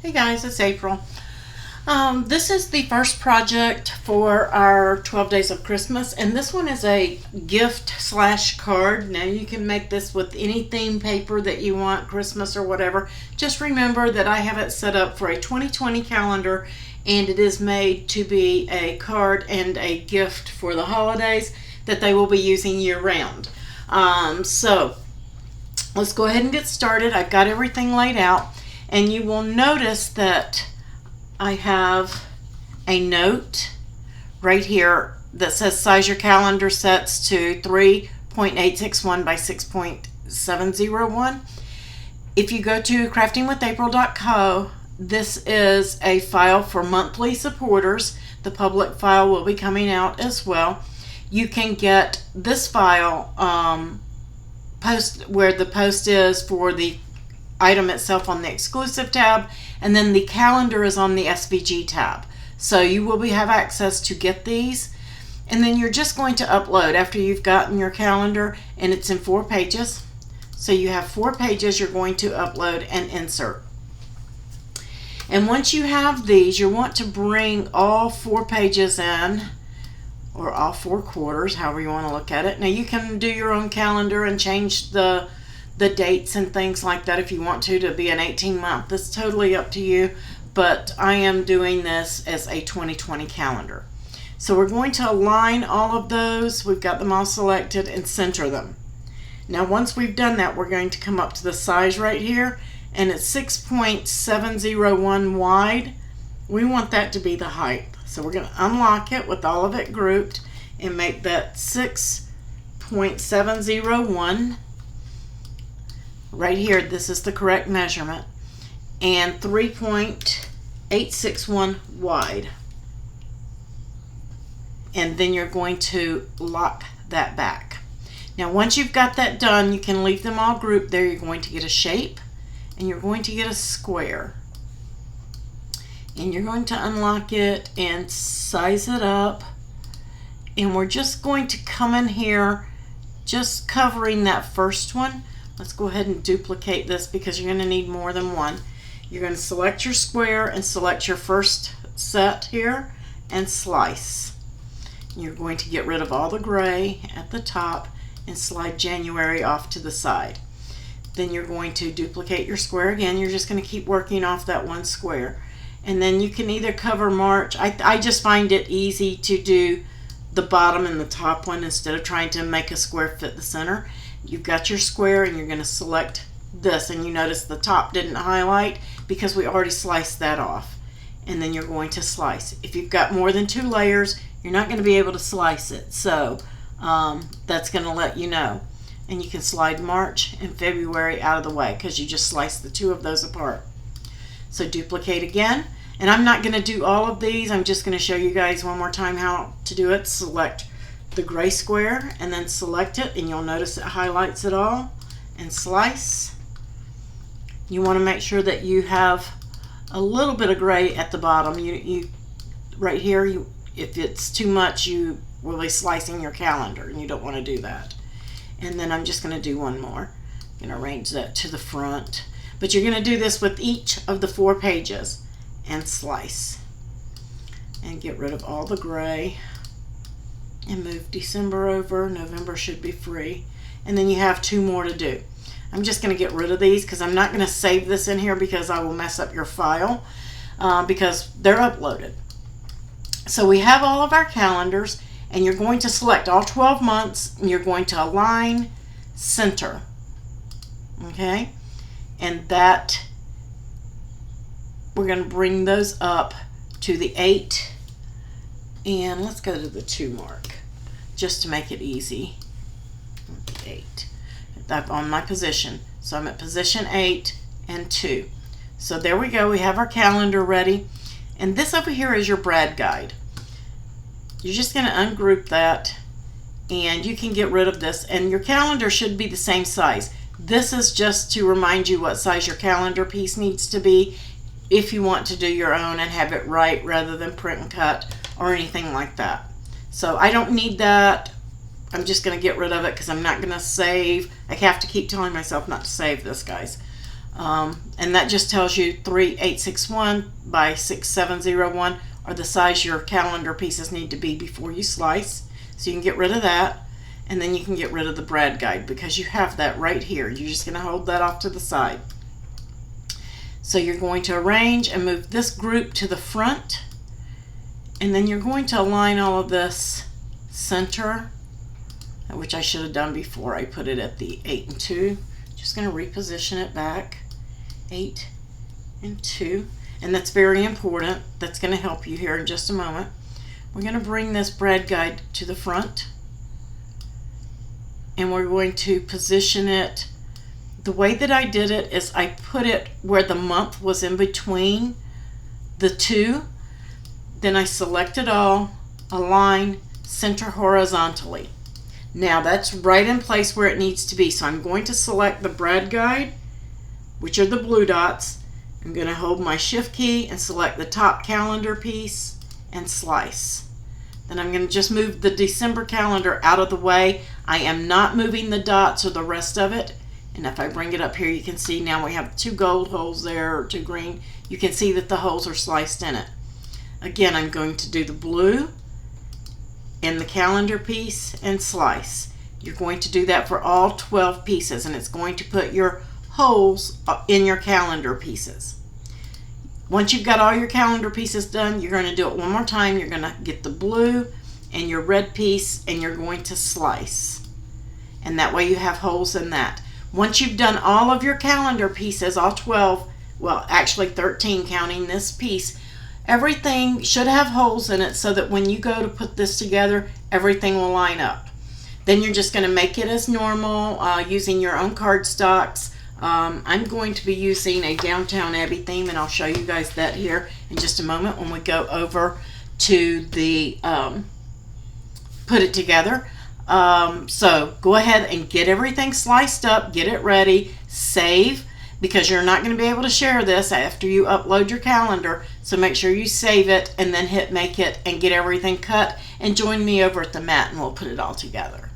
Hey guys, it's April. This is the first project for our 12 Days of Christmas, and this one is a gift slash card. Now you can make this with any theme paper that you want, Christmas or whatever. Just remember that I have it set up for a 2020 calendar, and it is made to be a card and a gift for the holidays that they will be using year round. So let's go ahead and get started. I've got everything laid out. And you will notice that I have a note right here that says size your calendar sets to 3.861 by 6.701. If you go to craftingwithapril.co, this is a file for monthly supporters. The public file will be coming out as well. You can get this file post where the post is for the item itself on the exclusive tab, and then the calendar is on the SVG tab. So you will have access to get these, and then you're just going to upload after you've gotten your calendar, and it's in 4 pages. So you have 4 pages you're going to upload and insert. And once you have these, you want to bring all 4 pages in, or all 4 quarters, however you want to look at it. Now you can do your own calendar and change the dates and things like that if you want to be an 18-month. It's totally up to you, but I am doing this as a 2020 calendar. So we're going to align all of those. We've got them all selected and center them. Now once we've done that, we're going to come up to the size right here, and it's 6.701 wide. We want that to be the height. So we're going to unlock it with all of it grouped and make that 6.701. Right here, this is the correct measurement, and 3.861 wide. And then you're going to lock that back. Now once you've got that done, you can leave them all grouped there. You're going to get a shape, and you're going to get a square. And you're going to unlock it and size it up. And we're just going to come in here, just covering that first one. Let's go ahead and duplicate this because you're going to need more than one. You're going to select your square and select your first set here and slice. You're going to get rid of all the gray at the top and slide January off to the side. Then you're going to duplicate your square again. You're just going to keep working off that one square. And then you can either cover March. I just find it easy to do the bottom and the top one instead of trying to make a square fit the center. You've got your square, and you're going to select this, and you notice the top didn't highlight because we already sliced that off. And then you're going to slice. If you've got more than 2 layers, you're not going to be able to slice it, so that's going to let you know. And you can slide March and February out of the way because you just sliced the 2 of those apart. So duplicate again, and I'm not going to do all of these. I'm just going to show you guys one more time how to do it. Select the gray square and then select it, and you'll notice it highlights it all, and slice. You want to make sure that you have a little bit of gray at the bottom. You right here, if it's too much, you will be slicing your calendar, and you don't want to do that. And then I'm just going to do one more. I'm going to arrange that to the front, but you're going to do this with each of the 4 pages and slice and get rid of all the gray. And move December over. November should be free. And then you have 2 more to do. I'm just going to get rid of these because I'm not going to save this in here because I will mess up your file because they're uploaded. So we have all of our calendars, and you're going to select all 12 months, and you're going to align, center. Okay? And that, we're going to bring those up to the 8. And let's go to the 2 mark just to make it easy. 8. I'm on my position. So I'm at position 8 and 2. So there we go. We have our calendar ready. And this over here is your brad guide. You're just going to ungroup that, and you can get rid of this. And your calendar should be the same size. This is just to remind you what size your calendar piece needs to be if you want to do your own and have it right rather than print and cut or anything like that. So I don't need that. I'm just going to get rid of it because I'm not going to save. I have to keep telling myself not to save this, guys. And that just tells you 3861 by 6701 are the size your calendar pieces need to be before you slice. So you can get rid of that, and then you can get rid of the brad guide because you have that right here. You're just going to hold that off to the side. So you're going to arrange and move this group to the front, and then you're going to align all of this center, which I should have done before I put it at the 8 and 2. Just going to reposition it back, 8 and 2, and that's very important. That's going to help you here in just a moment. We're going to bring this brad guide to the front, and we're going to position it. The way that I did it is I put it where the month was in between the two. Then I select it all, align, center horizontally. Now that's right in place where it needs to be. So I'm going to select the brad guide, which are the blue dots. I'm going to hold my shift key and select the top calendar piece and slice. Then I'm going to just move the December calendar out of the way. I am not moving the dots or the rest of it. And if I bring it up here, you can see now we have 2 gold holes there, or 2 green. You can see that the holes are sliced in it. Again, I'm going to do the blue in the calendar piece and slice. You're going to do that for all 12 pieces, and it's going to put your holes in your calendar pieces. Once you've got all your calendar pieces done, you're going to do it one more time. You're going to get the blue and your red piece, and you're going to slice. And that way you have holes in that. Once you've done all of your calendar pieces, all 12, well actually 13 counting this piece, everything should have holes in it so that when you go to put this together, everything will line up. Then you're just going to make it as normal using your own cardstocks. I'm going to be using a Downtown Abbey theme, and I'll show you guys that here in just a moment when we go over to the put it together. So go ahead and get everything sliced up, get it ready, save, because you're not going to be able to share this after you upload your calendar. So make sure you save it and then hit make it and get everything cut, and join me over at the mat and we'll put it all together.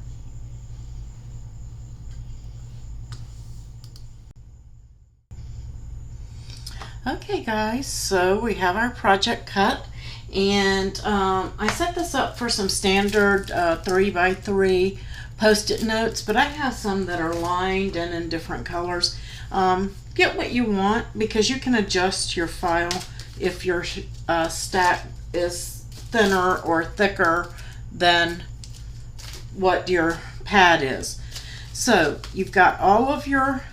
Okay guys, so we have our project cut, and I set this up for some standard 3x3 post-it notes, but I have some that are lined and in different colors. Get what you want, because you can adjust your file if your stack is thinner or thicker than what your pad is. So you've got all of your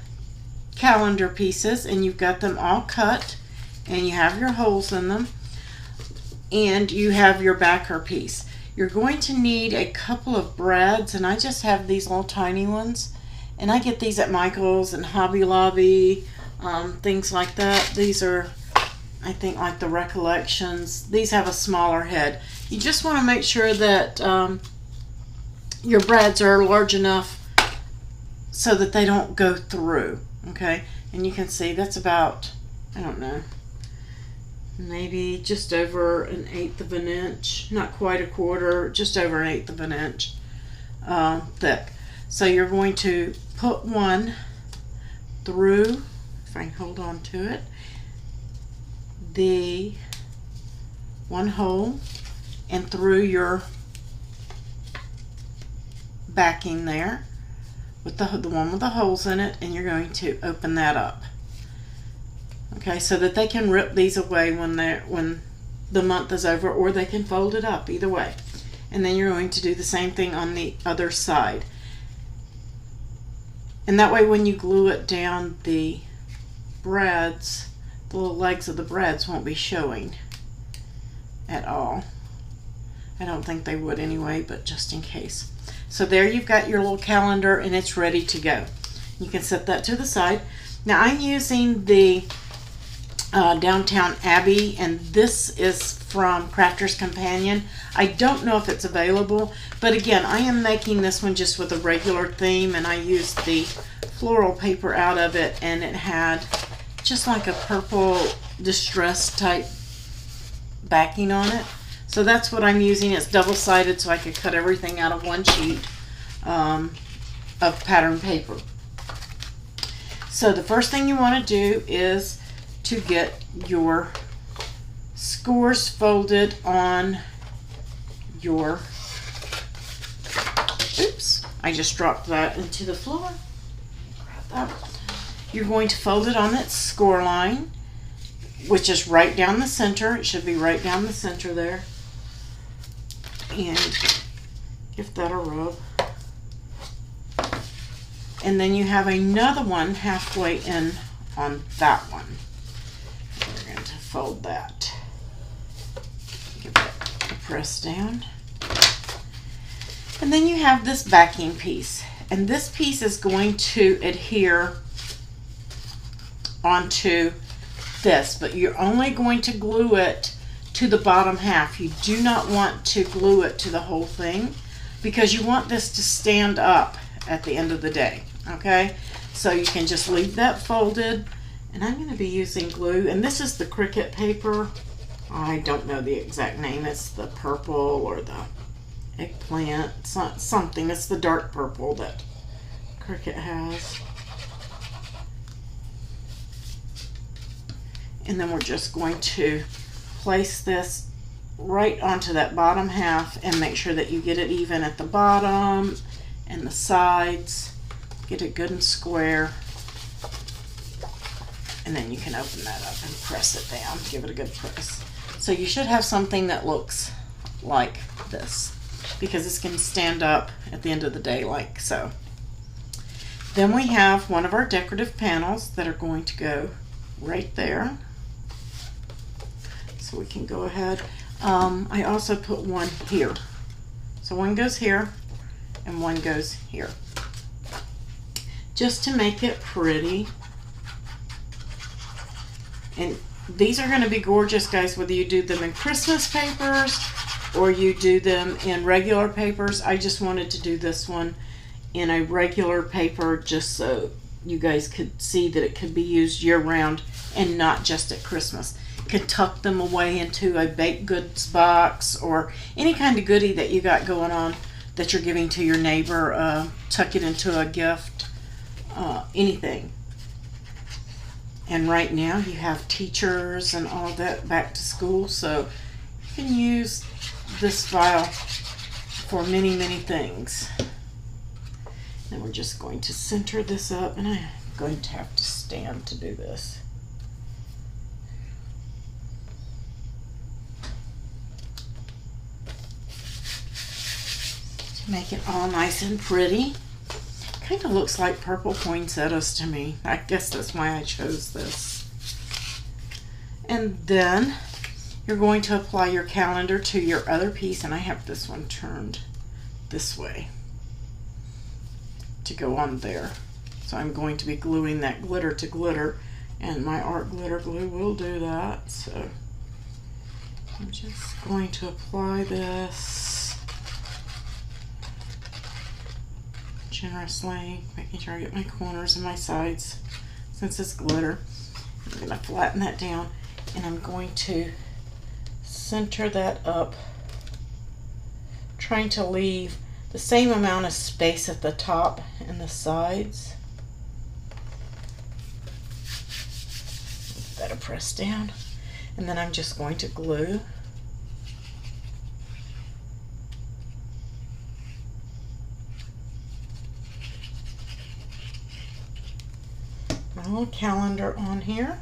calendar pieces, and you've got them all cut, and you have your holes in them, and you have your backer piece. You're going to need a couple of brads, and I just have these little tiny ones, and I get these at Michael's and Hobby Lobby, things like that. These are, I think, like the Recollections. These have a smaller head. You just want to make sure that your brads are large enough so that they don't go through. Okay, and you can see that's about, I don't know, maybe just over 1/8 of an inch, not quite a quarter, just over 1/8 of an inch thick. So you're going to put one through, if I can hold on to it, the one hole and through your backing there with the one with the holes in it, and you're going to open that up. Okay, so that they can rip these away when the month is over, or they can fold it up, either way. And then you're going to do the same thing on the other side. And that way when you glue it down, the brads, the little legs of the brads won't be showing at all. I don't think they would anyway, but just in case. So there you've got your little calendar, and it's ready to go. You can set that to the side. Now I'm using the Downtown Abbey, and this is from Crafter's Companion. I don't know if it's available, but again, I am making this one just with a regular theme, and I used the floral paper out of it, and it had just like a purple distress type backing on it. So that's what I'm using. It's double-sided, so I could cut everything out of one sheet of pattern paper. So the first thing you want to do is to get your scores folded on your, oops, I just dropped that into the floor. Grab that. You're going to fold it on its score line, which is right down the center. It should be right down the center there. And give that a rub. And then you have another one halfway in on that one. We're going to fold that. Give that a press down. And then you have this backing piece. And this piece is going to adhere onto this, but you're only going to glue it to the bottom half. You do not want to glue it to the whole thing because you want this to stand up at the end of the day. Okay, so you can just leave that folded, and I'm going to be using glue, and this is the Cricut paper. I don't know the exact name. It's the purple or the eggplant, something. It's the dark purple that Cricut has. And then we're just going to place this right onto that bottom half and make sure that you get it even at the bottom and the sides. Get it good and square. And then you can open that up and press it down. Give it a good press. So you should have something that looks like this, because it's going to stand up at the end of the day like so. Then we have one of our decorative panels that are going to go right there. So we can go ahead. I also put one here. So one goes here and one goes here. Just to make it pretty. And these are going to be gorgeous, guys, whether you do them in Christmas papers or you do them in regular papers. I just wanted to do this one in a regular paper just so you guys could see that it could be used year-round and not just at Christmas. Could tuck them away into a baked goods box or any kind of goodie that you got going on that you're giving to your neighbor. Tuck it into a gift, anything. And right now you have teachers and all that back to school, so you can use this file for many, many things. Then we're just going to center this up, and I'm going to have to stand to do this. Make it all nice and pretty. Kind of looks like purple poinsettias to me. I guess that's why I chose this. And then you're going to apply your calendar to your other piece, and I have this one turned this way to go on there. So I'm going to be gluing that glitter to glitter, and my art glitter glue will do that. So I'm just going to apply this generously, making sure I get my corners and my sides since it's glitter. I'm going to flatten that down, and I'm going to center that up, trying to leave the same amount of space at the top and the sides. That'll press down, and then I'm just going to glue. My little calendar on here.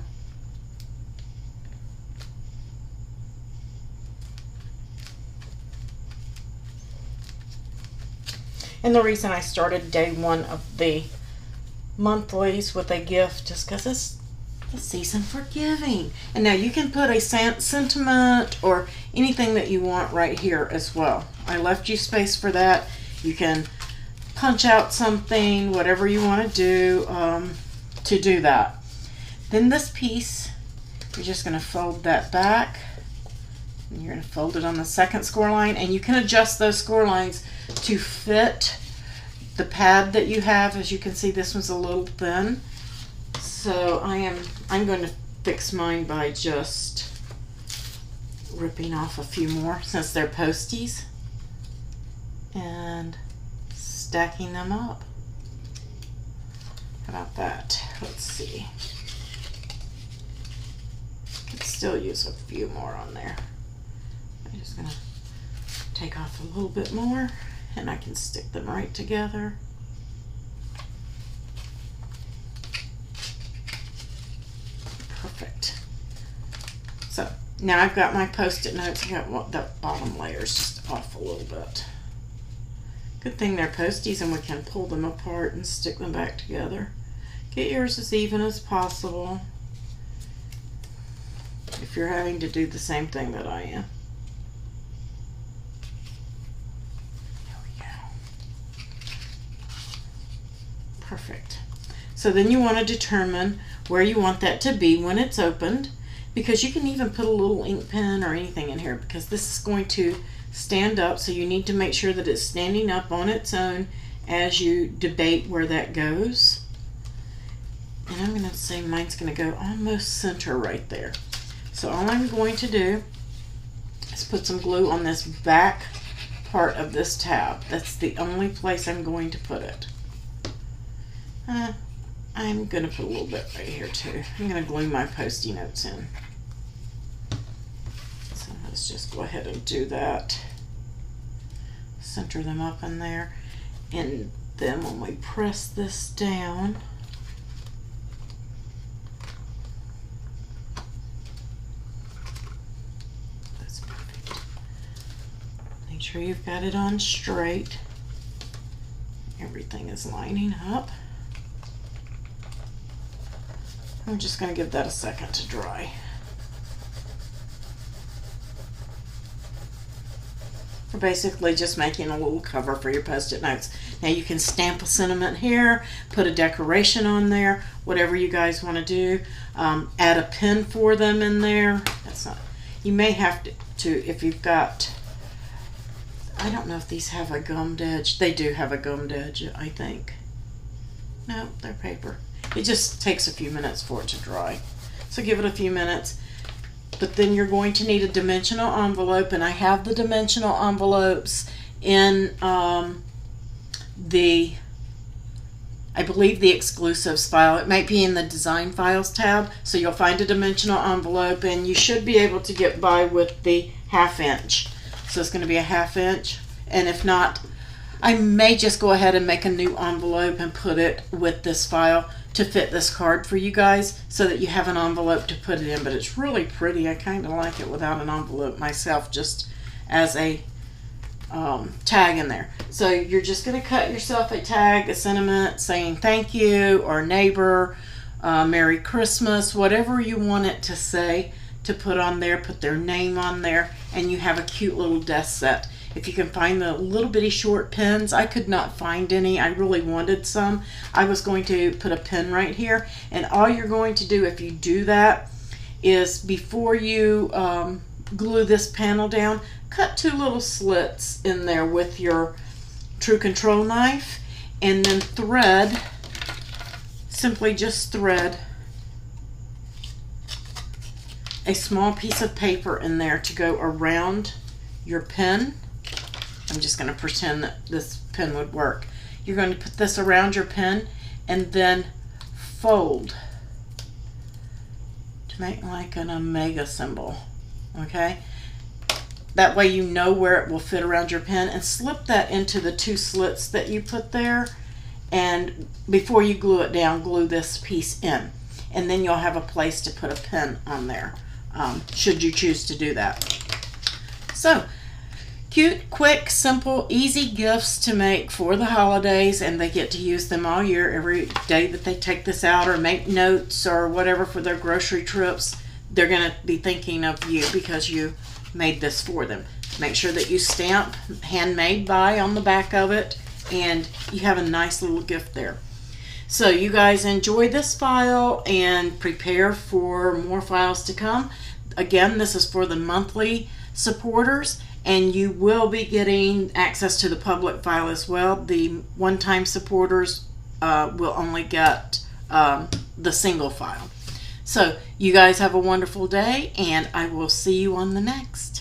And the reason I started day one of the monthlies with a gift is because it's the season for giving. And now you can put a sentiment or anything that you want right here as well. I left you space for that. You can punch out something, whatever you want to do that. Then this piece, you're just going to fold that back. And you're going to fold it on the second score line, and you can adjust those score lines to fit the pad that you have. As you can see, this one's a little thin. So I'm going to fix mine by just ripping off a few more since they're posties and stacking them up. How about that? Let's see. Could still use a few more on there. I'm just gonna take off a little bit more and I can stick them right together. Perfect. So now I've got my Post-it notes. I got the bottom layers just off a little bit. Good thing they're Posties and we can pull them apart and stick them back together. Get yours as even as possible if you're having to do the same thing that I am. There we go. Perfect. So then you want to determine where you want that to be when it's opened, because you can even put a little ink pen or anything in here, because this is going to stand up, so you need to make sure that it's standing up on its own as you debate where that goes. And I'm going to say mine's going to go almost center right there. So all I'm going to do is put some glue on this back part of this tab. That's the only place I'm going to put it. I'm going to put a little bit right here too. I'm going to glue my Post-it notes in. So let's just go ahead and do that. Center them up in there. And then when we press this down, that's perfect. Make sure you've got it on straight. Everything is lining up. I'm just going to give that a second to dry. We're basically just making a little cover for your Post-it notes. Now you can stamp a sentiment here, put a decoration on there, whatever you guys want to do. Add a pin for them in there. That's not. You may have to if you've got. I don't know if these have a gummed edge. They do have a gummed edge, I think. No, they're paper. It just takes a few minutes for it to dry. So give it a few minutes. But then you're going to need a dimensional envelope, and I have the dimensional envelopes in I believe the exclusives file. It might be in the design files tab, so you'll find a dimensional envelope, and you should be able to get by with the 1/2 inch. So it's going to be a 1/2 inch, and if not, I may just go ahead and make a new envelope and put it with this file to fit this card for you guys, so that you have an envelope to put it in. But it's really pretty. I kind of like it without an envelope myself, just as a tag in there. So you're just going to cut yourself a tag, a sentiment saying thank you, or neighbor, Merry Christmas, whatever you want it to say, to put on there. Put their name on there, and you have a cute little desk set. If you can find the little bitty short pins, I could not find any. I really wanted some. I was going to put a pin right here, and all you're going to do if you do that is, before you glue this panel down, cut 2 little slits in there with your True Control knife, and then thread, simply just thread a small piece of paper in there to go around your pen. I'm just going to pretend that this pen would work. You're going to put this around your pen and then fold to make like an omega symbol. Okay? That way you know where it will fit around your pen, and slip that into the 2 slits that you put there, and before you glue it down, glue this piece in, and then you'll have a place to put a pen on there, should you choose to do that. So cute, quick, simple, easy gifts to make for the holidays, and they get to use them all year. Every day that they take this out or make notes or whatever for their grocery trips, they're going to be thinking of you because you made this for them. Make sure that you stamp handmade by on the back of it, and you have a nice little gift there. So you guys enjoy this file and prepare for more files to come. Again, this is for the monthly supporters, and you will be getting access to the public file as well. The one-time supporters will only get the single file. So you guys have a wonderful day, and I will see you on the next.